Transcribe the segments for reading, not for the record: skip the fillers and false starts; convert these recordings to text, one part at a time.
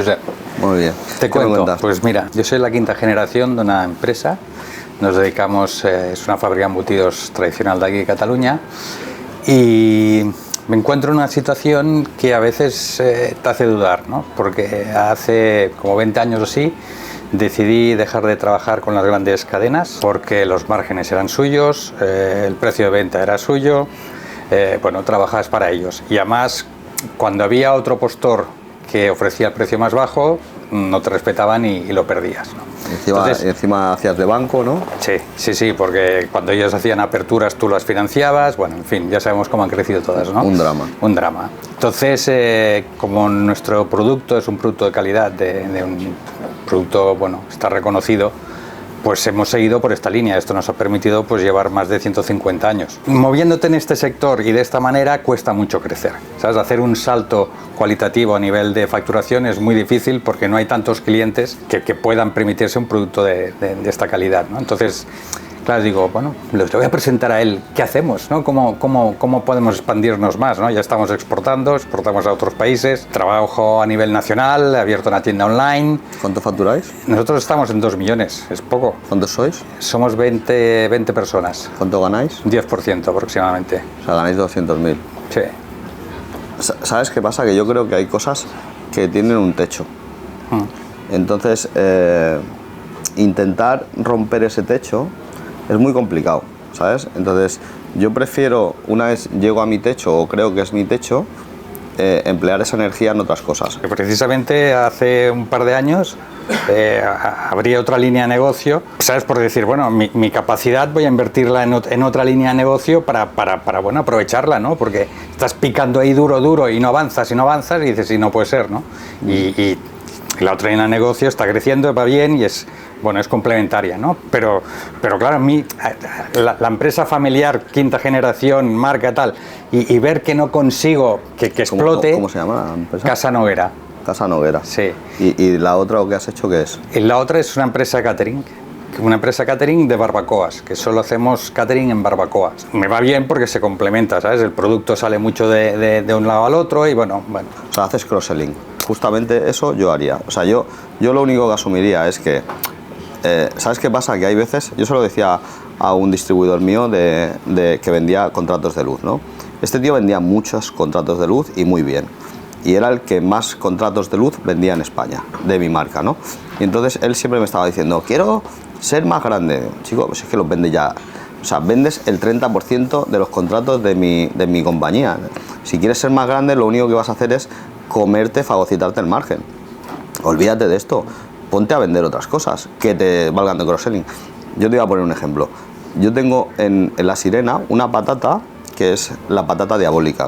Josep. Muy bien. Te cuento, pues mira, yo soy la quinta generación de una empresa. Nos dedicamos, es una fábrica de embutidos tradicional de aquí de Cataluña, y me encuentro en una situación que a veces te hace dudar, ¿no? Porque hace como 20 años o así decidí dejar de trabajar con las grandes cadenas porque los márgenes eran suyos, el precio de venta era suyo, bueno, trabajabas para ellos. Y además, cuando había otro postor que ofrecía el precio más bajo, no te respetaban y lo perdías, ¿no? Encima hacías de banco, ¿no? Sí, porque cuando ellos hacían aperturas tú las financiabas, bueno, en fin, ya sabemos cómo han crecido todas, ¿no? Un drama. Un drama. Entonces, como nuestro producto es un producto de calidad, de un producto, bueno, está reconocido, pues hemos seguido por esta línea. Esto nos ha permitido pues llevar más de 150 años. Moviéndote en este sector y de esta manera cuesta mucho crecer, ¿sabes? Hacer un salto cualitativo a nivel de facturación es muy difícil porque no hay tantos clientes que puedan permitirse un producto de esta calidad, ¿no? Entonces, claro, digo, bueno, le voy a presentar a él qué hacemos, ¿no? ¿Cómo podemos expandirnos más, ¿no? Ya estamos exportamos a otros países, trabajo a nivel nacional, he abierto una tienda online. ¿Cuánto facturáis? Nosotros estamos en 2 millones, es poco. ¿Cuántos sois? Somos 20 personas. ¿Cuánto ganáis? 10% aproximadamente. O sea, ganáis 200.000. Sí. ¿Sabes qué pasa? Que yo creo que hay cosas que tienen un techo. Entonces, intentar romper ese techo es muy complicado, ¿sabes? Entonces, yo prefiero, una vez llego a mi techo, o creo que es mi techo, emplear esa energía en otras cosas. Precisamente hace un par de años abrí otra línea de negocio, ¿sabes? Por decir, bueno, mi capacidad voy a invertirla en otra línea de negocio para bueno, aprovecharla, ¿no? Porque estás picando ahí duro y no avanzas y dices, sí, no puede ser, ¿no? Y la otra línea de negocio está creciendo, va bien y es, bueno, es complementaria, ¿no? Pero claro, la empresa familiar, quinta generación, marca tal, y ver que no consigo que explote... ¿Cómo se llama la empresa? Casa Noguera. Casa Noguera. Sí. ¿Y la otra que has hecho qué es? Y la otra es una empresa catering. Una empresa catering de barbacoas, que solo hacemos catering en barbacoas. Me va bien porque se complementa, ¿sabes? El producto sale mucho de un lado al otro y bueno. O sea, haces cross-selling. Justamente eso yo haría. O sea, yo lo único que asumiría es que... ¿sabes qué pasa? Que hay veces... Yo se lo decía a un distribuidor mío que vendía contratos de luz, ¿no? Este tío vendía muchos contratos de luz y muy bien. Y era el que más contratos de luz vendía en España, de mi marca, ¿no? Y entonces él siempre me estaba diciendo, quiero ser más grande. Chico, pues es que los vende ya. O sea, vendes el 30% de los contratos de mi compañía. Si quieres ser más grande, lo único que vas a hacer es fagocitarte el margen. Olvídate de esto. Ponte a vender otras cosas que te valgan de cross-selling. Yo te voy a poner un ejemplo. Yo tengo en La Sirena una patata que es la patata diabólica.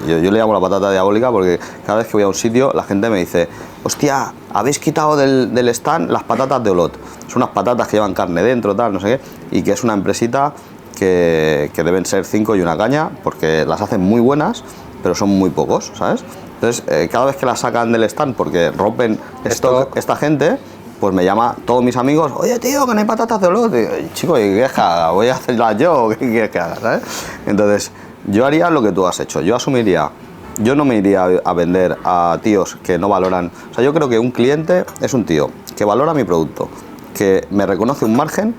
Yo le llamo la patata diabólica porque cada vez que voy a un sitio la gente me dice, hostia, habéis quitado del stand las patatas de Olot. Son unas patatas que llevan carne dentro, tal, no sé qué, y que es una empresita que deben ser 5 y una caña porque las hacen muy buenas, pero son muy pocos, ¿sabes? Entonces, cada vez que las sacan del stand porque rompen stock esta gente, pues me llama todos mis amigos, oye tío, que no hay patatas de Olot. Chico, ¿qué quieres que haga? ¿Voy a hacerlas yo? ¿Qué quieres que haga? ¿Sabes? Entonces, yo haría lo que tú has hecho. Yo asumiría, yo no me iría a vender a tíos que no valoran. O sea, yo creo que un cliente es un tío que valora mi producto, que me reconoce un margen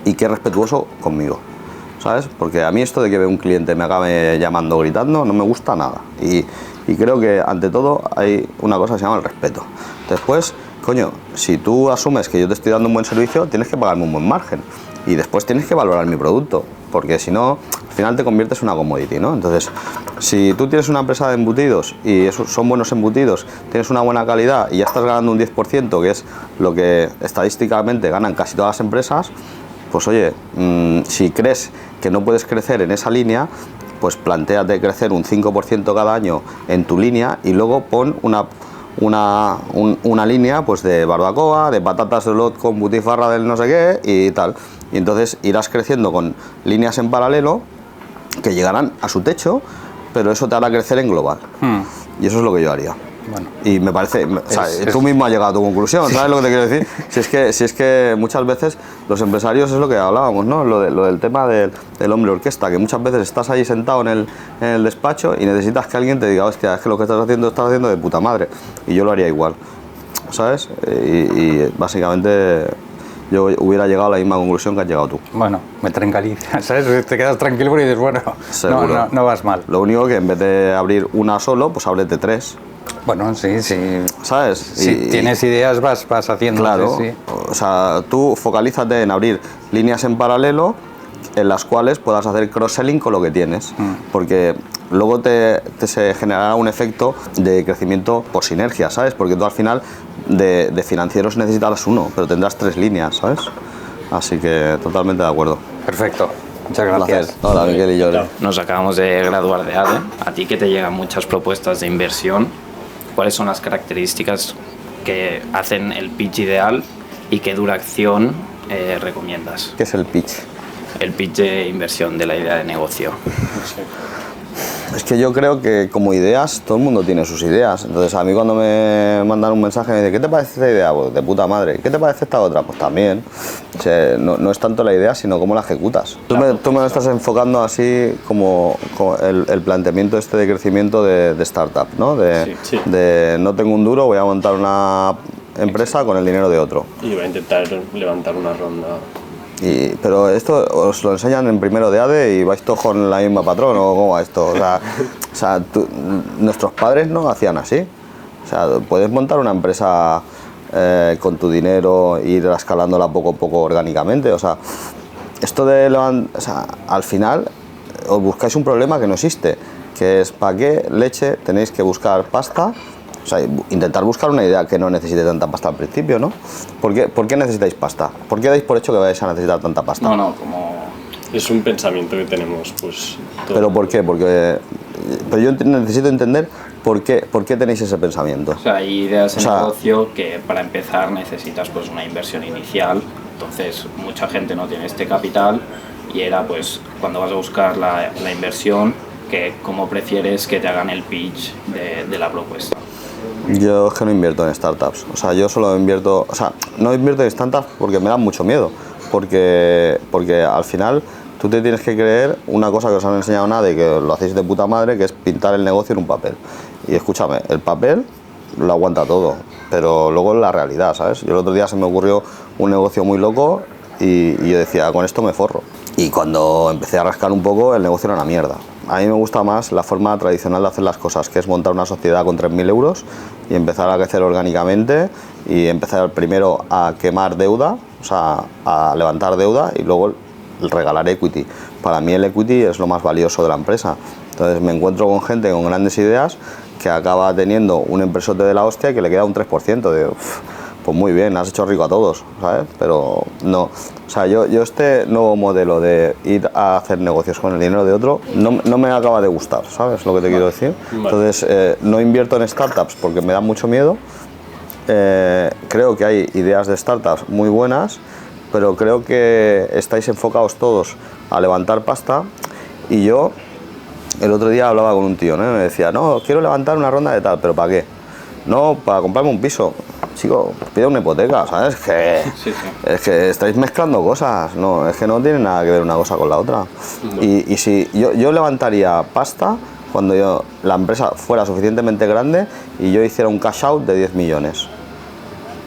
y que es respetuoso conmigo, ¿sabes? Porque a mí esto de que un cliente me acabe llamando, gritando, no me gusta nada. Y creo que ante todo hay una cosa que se llama el respeto. Después, coño, si tú asumes que yo te estoy dando un buen servicio, tienes que pagarme un buen margen. Y después tienes que valorar mi producto, porque si no, al final te conviertes en una commodity, ¿no? Entonces, si tú tienes una empresa de embutidos y son buenos embutidos, tienes una buena calidad y ya estás ganando un 10%, que es lo que estadísticamente ganan casi todas las empresas, pues oye, si crees que no puedes crecer en esa línea, pues plantéate crecer un 5% cada año en tu línea y luego pon una línea pues de barbacoa, de patatas de Olot con butifarra del no sé qué y tal. Y entonces irás creciendo con líneas en paralelo que llegarán a su techo, pero eso te hará crecer en global. Y eso es lo que yo haría. Bueno. Y me parece, o sea, tú mismo has llegado a tu conclusión, ¿sabes lo que te quiero decir? Si es que muchas veces los empresarios es lo que hablábamos, ¿no? Lo del tema del hombre orquesta, que muchas veces estás ahí sentado en el despacho y necesitas que alguien te diga, hostia, es que lo que estás haciendo de puta madre. Y yo lo haría igual, ¿sabes? Y básicamente yo hubiera llegado a la misma conclusión que has llegado tú. Bueno, me tranquiliza, ¿sabes? Te quedas tranquilo porque dices, bueno, no vas mal. Lo único que en vez de abrir una solo, pues ábrete 3. Bueno, sí. ¿Sabes? Si tienes ideas vas haciendo. Claro. Sí. O sea, tú focalízate en abrir líneas en paralelo en las cuales puedas hacer cross-selling con lo que tienes. Porque luego se generará un efecto de crecimiento por sinergia, ¿sabes? Porque tú al final de financieros necesitarás uno, pero tendrás 3 líneas, ¿sabes? Así que totalmente de acuerdo. Perfecto. Muchas gracias. Hola, Miguel y Jordi. Nos acabamos de graduar de ADE. A ti que te llegan muchas propuestas de inversión, ¿cuáles son las características que hacen el pitch ideal y qué duración recomiendas? ¿Qué es el pitch? El pitch de inversión, de la idea de negocio. Es que yo creo que como ideas, todo el mundo tiene sus ideas. Entonces a mí cuando me mandan un mensaje me dicen, ¿qué te parece esta idea? Pues de puta madre. ¿Qué te parece esta otra? Pues también. O sea, no es tanto la idea, sino cómo la ejecutas. Tú me lo estás enfocando así como el planteamiento este de crecimiento de startup, ¿no? De no tengo un duro, voy a montar una empresa con el dinero de otro. Y voy a intentar levantar una ronda. Pero esto os lo enseñan en primero de ADE y vais todos con la misma patrón, ¿o cómo va esto? O sea, nuestros padres no hacían así. O sea, puedes montar una empresa con tu dinero e ir escalándola poco a poco orgánicamente. O sea, esto de al final os buscáis un problema que no existe, que es ¿para qué leche tenéis que buscar pasta? O sea, intentar buscar una idea que no necesite tanta pasta al principio, ¿no? ¿Por qué necesitáis pasta? ¿Por qué dais por hecho que vais a necesitar tanta pasta? No, como... Es un pensamiento que tenemos, pues... Todo. ¿Pero por qué? Pero yo necesito entender por qué tenéis ese pensamiento. O sea, hay ideas de negocio que para empezar necesitas pues una inversión inicial. Entonces, mucha gente no tiene este capital y era pues cuando vas a buscar la inversión, que cómo prefieres que te hagan el pitch de la propuesta. Yo es que no invierto en startups, o sea, yo solo invierto, o sea, no invierto en startups porque me dan mucho miedo, porque al final tú te tienes que creer una cosa que os han enseñado nada y que lo hacéis de puta madre, que es pintar el negocio en un papel. Y escúchame, el papel lo aguanta todo, pero luego es la realidad, ¿sabes? Yo el otro día se me ocurrió un negocio muy loco y yo decía, con esto me forro. Y cuando empecé a rascar un poco, el negocio era una mierda. A mí me gusta más la forma tradicional de hacer las cosas, que es montar una sociedad con 3.000 euros y empezar a crecer orgánicamente y empezar primero a quemar deuda, o sea, a levantar deuda y luego regalar equity. Para mí el equity es lo más valioso de la empresa. Entonces me encuentro con gente con grandes ideas que acaba teniendo un empresote de la hostia y que le queda un 3%. De, pues muy bien, has hecho rico a todos, ¿sabes? Pero no, o sea, yo este nuevo modelo de ir a hacer negocios con el dinero de otro no me acaba de gustar, ¿sabes lo que te quiero decir? Entonces no invierto en startups porque me da mucho miedo. Creo que hay ideas de startups muy buenas, pero creo que estáis enfocados todos a levantar pasta y yo el otro día hablaba con un tío, ¿no? Me decía, no, quiero levantar una ronda de tal, ¿pero para qué? No, para comprarme un piso. Chico, pide una hipoteca, ¿sabes? Es que estáis mezclando cosas, no, es que no tiene nada que ver una cosa con la otra. No. Y si yo levantaría pasta cuando la empresa fuera suficientemente grande y yo hiciera un cash out de 10 millones.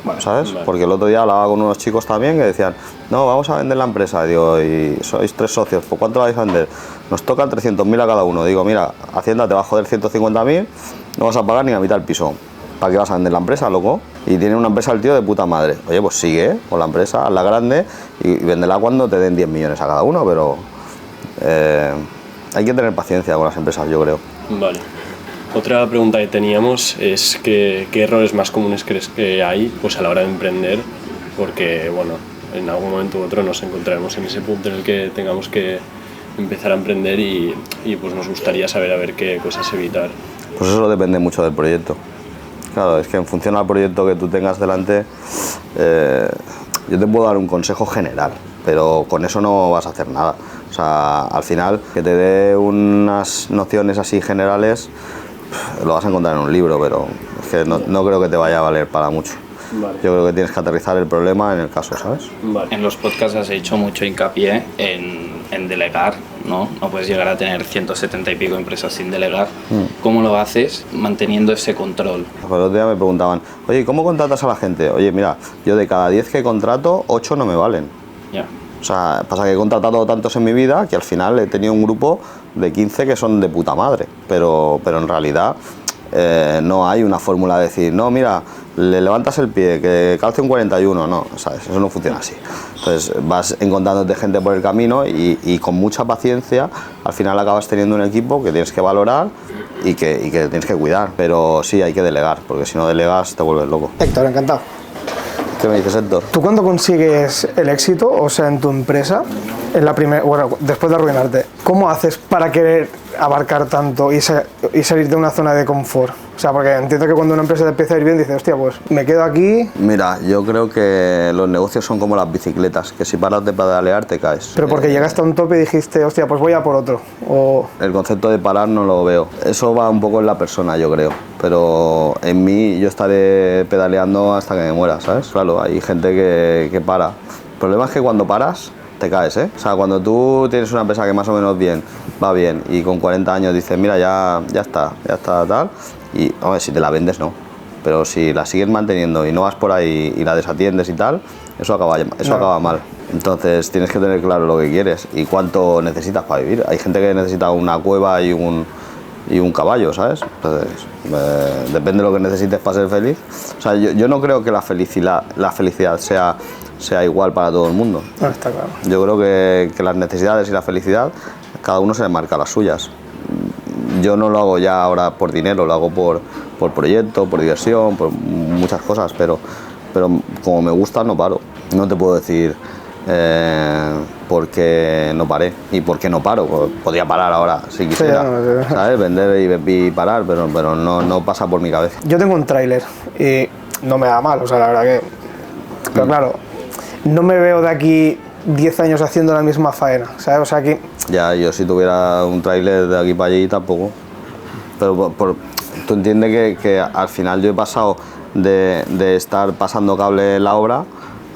Bueno, ¿sabes? Vale. Porque el otro día hablaba con unos chicos también que decían, no, vamos a vender la empresa. Digo, y sois 3 socios, ¿por cuánto la vais a vender? Nos tocan 300.000 a cada uno. Digo, mira, Hacienda te va a joder 150.000, no vas a pagar ni a mitad el piso. ¿Para qué vas a vender la empresa, loco? Y tiene una empresa el tío de puta madre. Oye, pues sigue con la empresa, hazla grande y véndela cuando te den 10 millones a cada uno, pero hay que tener paciencia con las empresas, yo creo. Vale. Otra pregunta que teníamos es que, ¿qué errores más comunes crees que hay pues, a la hora de emprender? Porque, bueno, en algún momento u otro nos encontraremos en ese punto en el que tengamos que empezar a emprender y pues nos gustaría saber a ver qué cosas evitar. Pues eso depende mucho del proyecto. Claro, es que en función al proyecto que tú tengas delante, yo te puedo dar un consejo general, pero con eso no vas a hacer nada. O sea, al final, que te dé unas nociones así generales, lo vas a encontrar en un libro, pero Es que no creo que te vaya a valer para mucho. Vale. Yo creo que tienes que aterrizar el problema en el caso, ¿sabes? Vale. En los podcasts has hecho mucho hincapié en delegar, ¿no? No puedes llegar a tener 170 y pico empresas sin delegar. ¿Cómo lo haces manteniendo ese control? Pues el otro día me preguntaban, oye, ¿cómo contratas a la gente? Oye, mira, yo de cada 10 que contrato, 8 no me valen. Ya. O sea, pasa que he contratado tantos en mi vida que al final he tenido un grupo de 15 que son de puta madre. Pero en realidad no hay una fórmula de decir, no, mira, le levantas el pie, que calce un 41, no, ¿sabes? Eso no funciona así. Entonces vas encontrándote gente por el camino y con mucha paciencia al final acabas teniendo un equipo que tienes que valorar y que tienes que cuidar. Pero sí, hay que delegar, porque si no delegas te vuelves loco. Héctor, encantado. ¿Qué me dices, Héctor? ¿Tú cuándo consigues el éxito, o sea, en tu empresa, en la primera, bueno, después de arruinarte, cómo haces para querer abarcar tanto y salir de una zona de confort? O sea, porque entiendo que cuando una empresa te empieza a ir bien, dices, hostia, pues me quedo aquí. Mira, yo creo que los negocios son como las bicicletas, que si paras de pedalear te caes. Pero porque llegaste a un tope y dijiste, hostia, pues voy a por otro. O... El concepto de parar no lo veo. Eso va un poco en la persona, yo creo. Pero en mí yo estaré pedaleando hasta que me muera, ¿sabes? Claro, hay gente que para. El problema es que cuando paras, te caes, ¿eh? O sea, cuando tú tienes una empresa que más o menos va bien, y con 40 años dices, mira, ya está tal, y hombre, si te la vendes, no. Pero si la sigues manteniendo y no vas por ahí y la desatiendes y tal, eso acaba mal. Entonces tienes que tener claro lo que quieres y cuánto necesitas para vivir. Hay gente que necesita una cueva y un caballo, ¿sabes? Entonces, depende de lo que necesites para ser feliz. O sea, yo no creo que la felicidad sea igual para todo el mundo. No, está claro. Yo creo que las necesidades y la felicidad, cada uno se le marca las suyas. Yo no lo hago ya ahora por dinero, lo hago por proyecto, por diversión, por muchas cosas, pero como me gusta no paro. No te puedo decir por qué no paré y por qué no paro. Podría parar ahora si quisiera, sí. ¿sabes? Vender y parar, pero no pasa por mi cabeza. Yo tengo un tráiler y no me da mal, o sea, la verdad que... Pero claro, no me veo de aquí 10 años haciendo la misma faena, ¿sabes? O sea, aquí... Ya, yo si tuviera un tráiler de aquí para allí tampoco. Pero tú entiendes que al final yo he pasado de estar pasando cable en la obra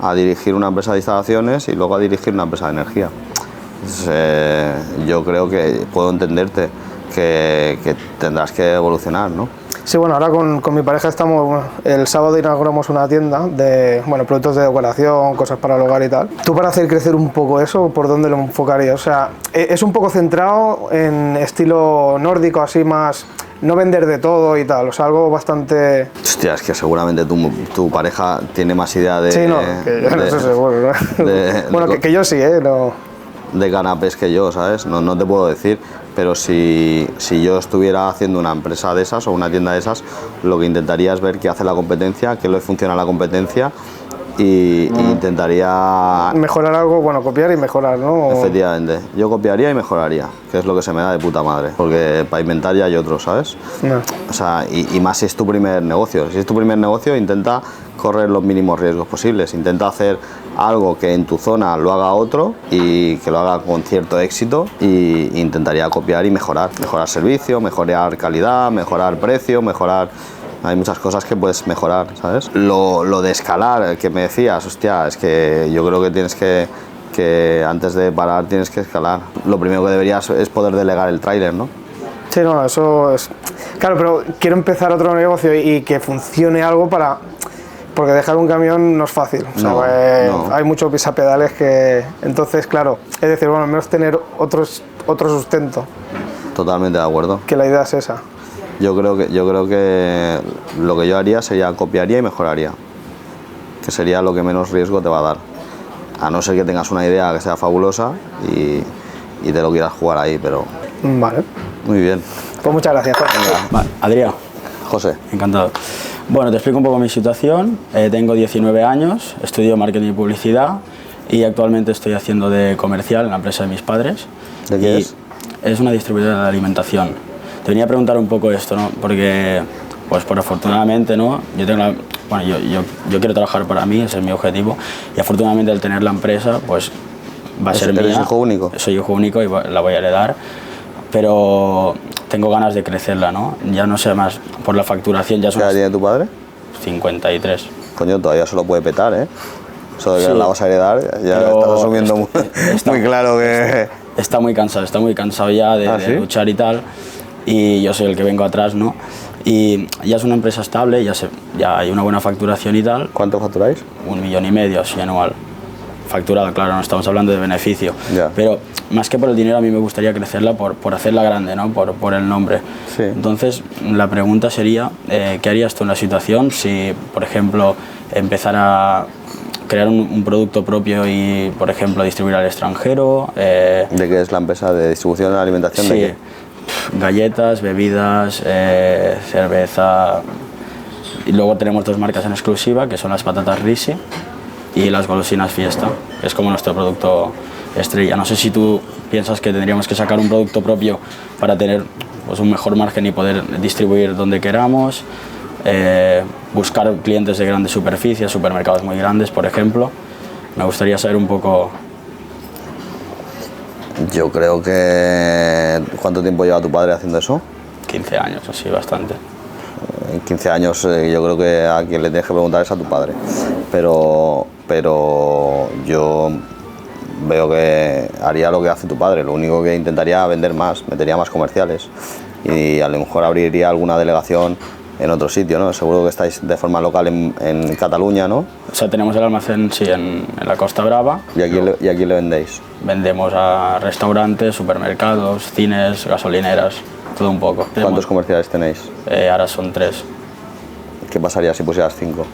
a dirigir una empresa de instalaciones y luego a dirigir una empresa de energía. Entonces, yo creo que puedo entenderte que tendrás que evolucionar, ¿no? Sí, bueno, ahora con mi pareja estamos, bueno, el sábado inauguramos una tienda de, bueno, productos de decoración, cosas para el hogar y tal. ¿Tú para hacer crecer un poco eso, por dónde lo enfocarías? O sea, es un poco centrado en estilo nórdico, así más, no vender de todo y tal, o sea, algo bastante... Hostia, es que seguramente tu pareja tiene más idea de... Sí, no, que yo no sé seguro, ¿no? Bueno, que yo sí, no... De canapés que yo, ¿sabes? No te puedo decir, pero si yo estuviera haciendo una empresa de esas o una tienda de esas, lo que intentaría es ver qué hace la competencia, qué le funciona a la competencia y intentaría... Mejorar algo, bueno, copiar y mejorar, ¿no? Efectivamente, yo copiaría y mejoraría, que es lo que se me da de puta madre, porque para inventar ya hay otros, ¿sabes? No. O sea, y más si es tu primer negocio. Si es tu primer negocio, intenta correr los mínimos riesgos posibles, intenta hacer algo que en tu zona lo haga otro y que lo haga con cierto éxito y intentaría copiar y mejorar servicio, mejorar calidad, mejorar precio, mejorar... Hay muchas cosas que puedes mejorar, ¿sabes? Lo de escalar, que me decías, hostia, es que yo creo que tienes que antes de parar tienes que escalar. Lo primero que deberías es poder delegar el tráiler, ¿no? Sí, no, eso es... Claro, pero quiero empezar otro negocio y que funcione algo para... Porque dejar un camión no es fácil, o sea, no. Hay muchos pisapedales que... Entonces, claro, es decir, bueno, al menos tener otro sustento. Totalmente de acuerdo. Que la idea es esa. Yo creo que lo que yo haría sería copiaría y mejoraría, que sería lo que menos riesgo te va a dar, a no ser que tengas una idea que sea fabulosa y te lo quieras jugar ahí, pero... Vale. Muy bien. Pues muchas gracias. Vale, Adrián. José. Encantado. Bueno, te explico un poco mi situación. Tengo 19 años, estudio marketing y publicidad y actualmente estoy haciendo de comercial en la empresa de mis padres. ¿De qué es? Es una distribuidora de alimentación. Te venía a preguntar un poco esto, ¿no? Porque, pues por afortunadamente, ¿no? Yo quiero trabajar para mí, ese es mi objetivo, y afortunadamente al tener la empresa, pues va a ser mía. ¿Eres hijo único? Soy hijo único y la voy a heredar. pero tengo ganas de crecerla, ¿no? Ya no sé más, por la facturación ya son ¿Qué edad tiene tu padre? 53. Coño, todavía se lo puede petar, ¿eh? Eso de que Sí. la vas a heredar, ya Pero estás asumiendo muy claro que... Está muy cansado ya de, ¿Ah, de sí? luchar y tal, y yo soy el que vengo atrás, ¿no? Y ya es una empresa estable, ya hay una buena facturación y tal, ¿Cuánto facturáis? 1,5 millones así anual. Facturado, claro, no estamos hablando de beneficio. Ya. Pero más que por el dinero, a mí me gustaría crecerla por hacerla grande, ¿no? Por el nombre. Sí. Entonces, la pregunta sería, ¿qué harías tú en la situación si, por ejemplo, empezara a crear un producto propio y, por ejemplo, distribuir al extranjero? ¿De qué es la empresa de distribución de alimentación? Sí, ¿De qué? galletas, bebidas, cerveza. Y luego tenemos 2 marcas en exclusiva, que son las patatas Risi y las golosinas Fiesta. Es como nuestro producto estrella. No sé si tú piensas que tendríamos que sacar un producto propio para tener pues, un mejor margen y poder distribuir donde queramos, buscar clientes de grandes superficies, supermercados muy grandes, por ejemplo. Me gustaría saber un poco. Yo creo que... ¿Cuánto tiempo lleva tu padre haciendo eso? 15 años, así, bastante. En 15 años yo creo que a quien le tienes que preguntar es a tu padre. Pero yo veo que haría lo que hace tu padre. Lo único que intentaría vender más, metería más comerciales y a lo mejor abriría alguna delegación en otro sitio, ¿no? Seguro que estáis de forma local en Cataluña, ¿no? O sea, tenemos el almacén, sí, en la Costa Brava. ¿Y a quién le vendéis? Vendemos a restaurantes, supermercados, cines, gasolineras, todo un poco. ¿Cuántos comerciales tenéis? Ahora son 3. ¿Qué pasaría si pusieras 5?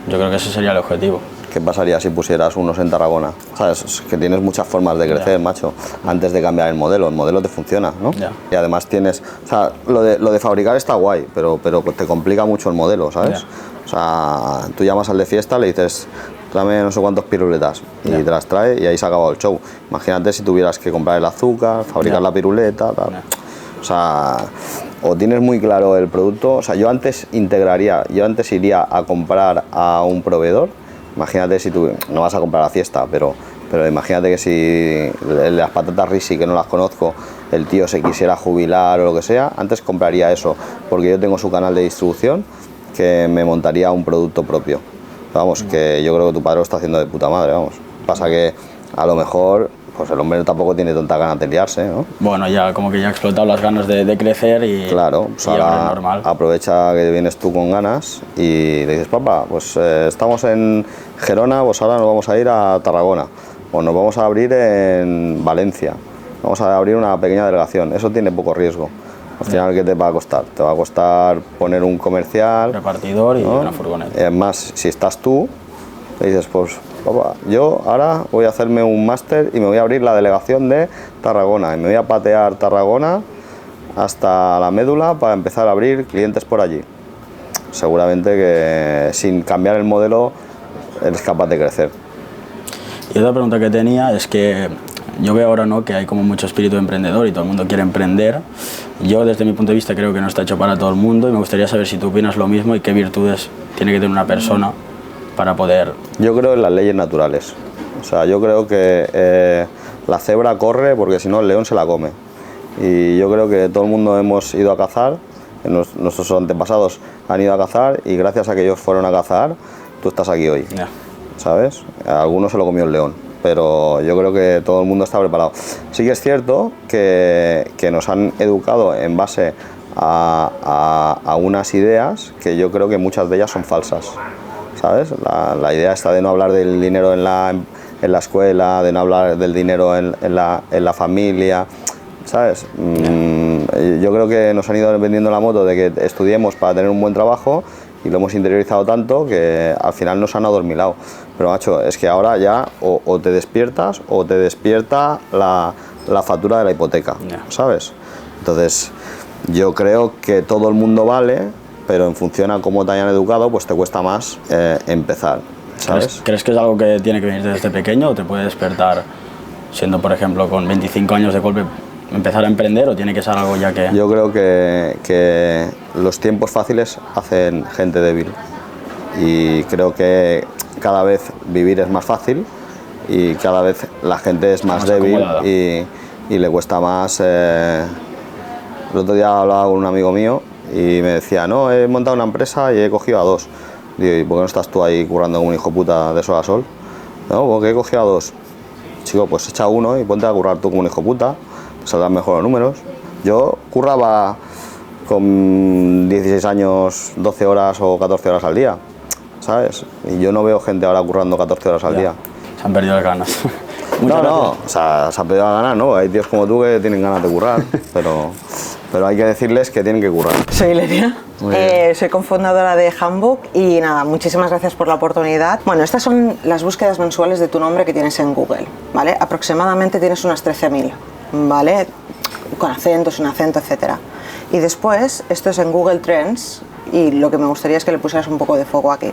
Yo creo que ese sería el objetivo. ¿Qué pasaría si pusieras unos en Tarragona? ¿Sabes? Es que tienes muchas formas de crecer, macho, antes de cambiar el modelo te funciona, ¿no? Ya. Y además tienes, o sea, lo de fabricar está guay, pero te complica mucho el modelo, ¿sabes? Ya. O sea, tú llamas al de Fiesta, le dices, tráeme no sé cuántos piruletas, y te las trae y ahí se ha acabado el show. Imagínate si tuvieras que comprar el azúcar, fabricar la piruleta, tal. Ya. O sea, o tienes muy claro el producto, o sea, yo antes iría a comprar a un proveedor. Imagínate si tú, no vas a comprar a Fiesta, pero imagínate que si las patatas Risi, que no las conozco, el tío se quisiera jubilar o lo que sea, antes compraría eso, porque yo tengo su canal de distribución, que me montaría un producto propio. Vamos, que yo creo que tu padre lo está haciendo de puta madre, vamos. Pasa que a lo mejor pues el hombre tampoco tiene tanta ganas de liarse, ¿no? Bueno, ya como que ya ha explotado las ganas de crecer y, Claro, pues y ahora es ahora normal. aprovecha que vienes tú con ganas y le dices, papá, pues estamos en Gerona, pues ahora nos vamos a ir a Tarragona o nos vamos a abrir en Valencia, vamos a abrir una pequeña delegación, eso tiene poco riesgo. Al final, ¿qué te va a costar? Te va a costar poner un comercial, Repartidor y ¿no? una furgoneta. Además, si estás tú, le dices, pues papá, yo ahora voy a hacerme un máster y me voy a abrir la delegación de Tarragona y me voy a patear Tarragona hasta la médula para empezar a abrir clientes por allí. Seguramente que sin cambiar el modelo eres capaz de crecer. Y otra pregunta que tenía es que yo veo ahora, ¿no?, que hay como mucho espíritu emprendedor y todo el mundo quiere emprender. Yo desde mi punto de vista creo que no está hecho para todo el mundo y me gustaría saber si tú opinas lo mismo y qué virtudes tiene que tener una persona para poder... Yo creo en las leyes naturales. O sea, yo creo que la cebra corre porque si no el león se la come. Y yo creo que todo el mundo hemos ido a cazar, nuestros antepasados han ido a cazar y gracias a que ellos fueron a cazar, tú estás aquí hoy. Ya. ¿Sabes? A algunos se lo comió el león, pero yo creo que todo el mundo está preparado. Sí que es cierto que nos han educado en base a unas ideas que yo creo que muchas de ellas son falsas. ¿Sabes? La idea está de no hablar del dinero en la escuela, de no hablar del dinero en la familia, ¿sabes? Yo creo que nos han ido vendiendo la moto de que estudiemos para tener un buen trabajo y lo hemos interiorizado tanto que al final nos han adormilado. Pero macho, es que ahora ya o te despiertas o te despierta la factura de la hipoteca, ¿sabes? Entonces yo creo que todo el mundo vale, pero en función a cómo te hayan educado, pues te cuesta más empezar, ¿sabes? ¿Crees que es algo que tiene que venir desde pequeño o te puede despertar siendo, por ejemplo, con 25 años de golpe empezar a emprender o tiene que ser algo ya que...? Yo creo que los tiempos fáciles hacen gente débil y creo que cada vez vivir es más fácil y cada vez la gente es más débil y le cuesta más. El otro día hablaba con un amigo mío y me decía, no, he montado una empresa y he cogido a 2. Digo, ¿y por qué no estás tú ahí currando como un hijo puta de sol a sol? No, porque he cogido a 2. Chico, pues echa uno y ponte a currar tú como un hijo puta, te saldrán mejor los números. Yo curraba con 16 años, 12 horas o 14 horas al día, ¿sabes? Y yo no veo gente ahora currando 14 horas al día. Se han perdido las ganas. No, o sea, se han perdido las ganas, ¿no? Hay tíos como tú que tienen ganas de currar, pero hay que decirles que tienen que currar. Soy Leria, soy cofundadora de Handbook y nada, muchísimas gracias por la oportunidad. Bueno, estas son las búsquedas mensuales de tu nombre que tienes en Google, ¿vale? Aproximadamente tienes unas 13.000, ¿vale? Con acento, sin acento, etcétera. Y después, esto es en Google Trends y lo que me gustaría es que le pusieras un poco de foco aquí.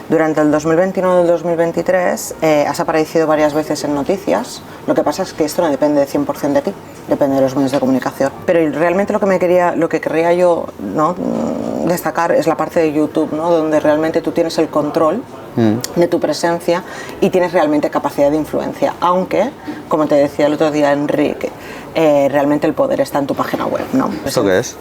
Durante el 2021 y el 2023 has aparecido varias veces en noticias. Lo que pasa es que esto no depende de 100% de ti, depende de los medios de comunicación. Pero realmente lo que querría yo, ¿no?, destacar es la parte de YouTube, ¿no?, donde realmente tú tienes el control de tu presencia y tienes realmente capacidad de influencia. Aunque, como te decía el otro día Enrique, realmente el poder está en tu página web, ¿no? ¿Esto qué es?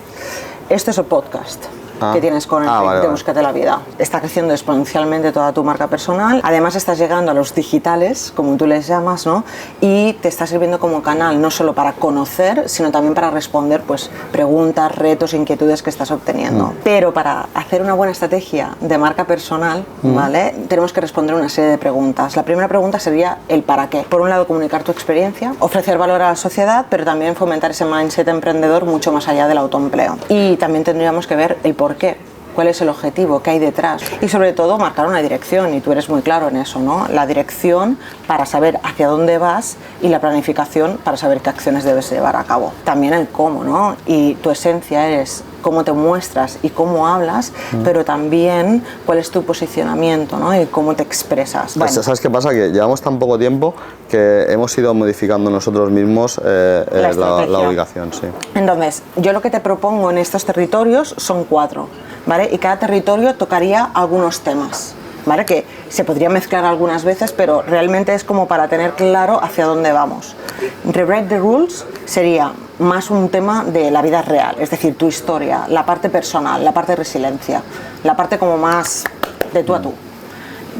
Esto es el podcast que tienes con el vale. Búscate la Vida. Está creciendo exponencialmente toda tu marca personal. Además estás llegando a los digitales, como tú les llamas, ¿no? Y te está sirviendo como canal no solo para conocer, sino también para responder pues preguntas, retos, inquietudes que estás obteniendo. Pero para hacer una buena estrategia de marca personal, ¿vale?, tenemos que responder una serie de preguntas. La primera pregunta sería el para qué. Por un lado, comunicar tu experiencia, ofrecer valor a la sociedad, pero también fomentar ese mindset emprendedor mucho más allá del autoempleo. Y también tendríamos que ver el por qué, cuál es el objetivo, qué hay detrás y sobre todo marcar una dirección, y tú eres muy claro en eso, ¿no? La dirección para saber hacia dónde vas y la planificación para saber qué acciones debes llevar a cabo. También el cómo, ¿no? Y tu esencia es cómo te muestras y cómo hablas, pero también cuál es tu posicionamiento, ¿no?, y cómo te expresas. Bueno, ¿sabes qué pasa? Que llevamos tan poco tiempo que hemos ido modificando nosotros mismos la ubicación. Sí. Entonces, yo lo que te propongo en estos territorios son 4, ¿vale? Y cada territorio tocaría algunos temas, ¿vale? Que se podría mezclar algunas veces, pero realmente es como para tener claro hacia dónde vamos. Rewrite the Rules sería más un tema de la vida real, es decir, tu historia, la parte personal, la parte de resiliencia, la parte como más de tú a tú.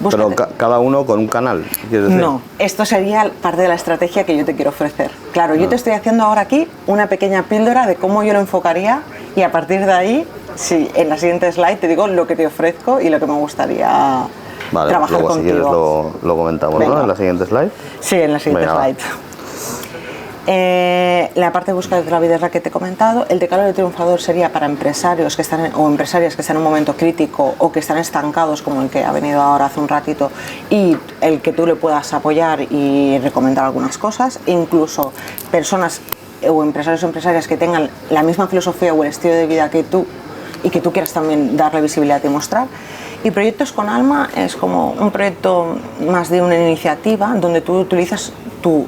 Búscate. Pero cada uno con un canal, ¿quieres decir? No, esto sería parte de la estrategia que yo te quiero ofrecer. Claro, yo te estoy haciendo ahora aquí una pequeña píldora de cómo yo lo enfocaría y a partir de ahí, sí, en la siguiente slide te digo lo que te ofrezco y lo que me gustaría trabajar luego, contigo. Si quieres lo comentamos, Venga. ¿no? En la siguiente slide. Sí, en la siguiente slide. La parte de búsqueda de la vida es la que te he comentado. El decálogo de triunfador sería para empresarios que están o empresarias que están en un momento crítico o que están estancados, como el que ha venido ahora hace un ratito, y el que tú le puedas apoyar y recomendar algunas cosas. Incluso personas o empresarios o empresarias que tengan la misma filosofía o el estilo de vida que tú y que tú quieras también darle visibilidad y mostrar. Y Proyectos con Alma es como un proyecto más de una iniciativa donde tú utilizas tu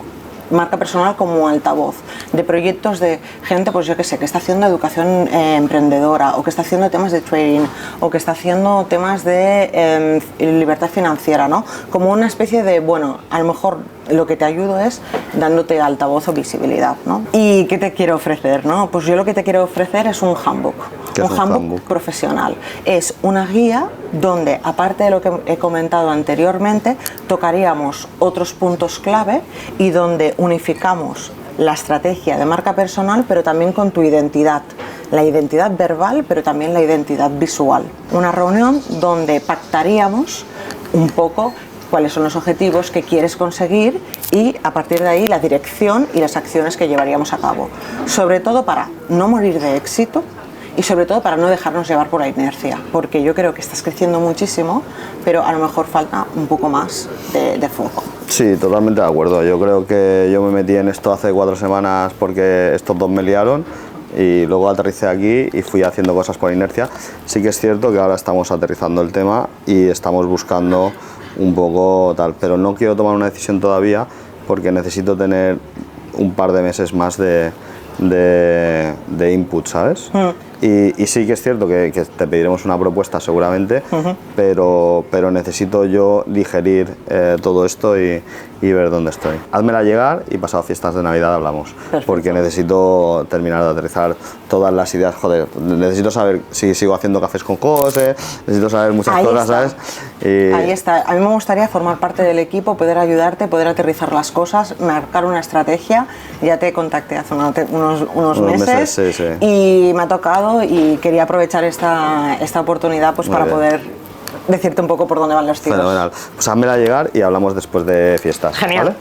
marca personal como altavoz de proyectos de gente, pues yo que sé, que está haciendo educación emprendedora o que está haciendo temas de trading o que está haciendo temas de libertad financiera, ¿no? Como una especie de, bueno, a lo mejor lo que te ayudo es dándote altavoz o visibilidad, ¿no? ¿Y qué te quiero ofrecer, no? Pues yo lo que te quiero ofrecer es un handbook. ¿Qué es un handbook profesional. Es una guía donde, aparte de lo que he comentado anteriormente, tocaríamos otros puntos clave y donde unificamos la estrategia de marca personal, pero también con tu identidad. La identidad verbal, pero también la identidad visual. Una reunión donde pactaríamos un poco cuáles son los objetivos que quieres conseguir y a partir de ahí la dirección y las acciones que llevaríamos a cabo. Sobre todo para no morir de éxito y sobre todo para no dejarnos llevar por la inercia, porque yo creo que estás creciendo muchísimo, pero a lo mejor falta un poco más de foco. Sí, totalmente de acuerdo. Yo creo que yo me metí en esto hace 4 semanas porque estos dos me liaron y luego aterricé aquí y fui haciendo cosas por inercia. Sí que es cierto que ahora estamos aterrizando el tema y estamos buscando un poco tal, pero no quiero tomar una decisión todavía porque necesito tener un par de meses más de input, ¿sabes? Y sí que es cierto que te pediremos una propuesta seguramente, pero necesito yo digerir todo esto y y ver dónde estoy. Házmela llegar y pasado fiestas de Navidad hablamos. Perfecto. Porque necesito terminar de aterrizar todas las ideas. Joder, necesito saber si sigo haciendo cafés con José, necesito saber muchas Ahí cosas, está. ¿sabes? Y Ahí está. A mí me gustaría formar parte del equipo, poder ayudarte, poder aterrizar las cosas, marcar una estrategia. Ya te contacté hace unos meses, sí, sí. y me ha tocado y quería aprovechar esta oportunidad pues, Muy para bien. poder decirte un poco por dónde van los tiros. Fenomenal. Pues házmela llegar y hablamos después de fiestas. Genial. ¿vale?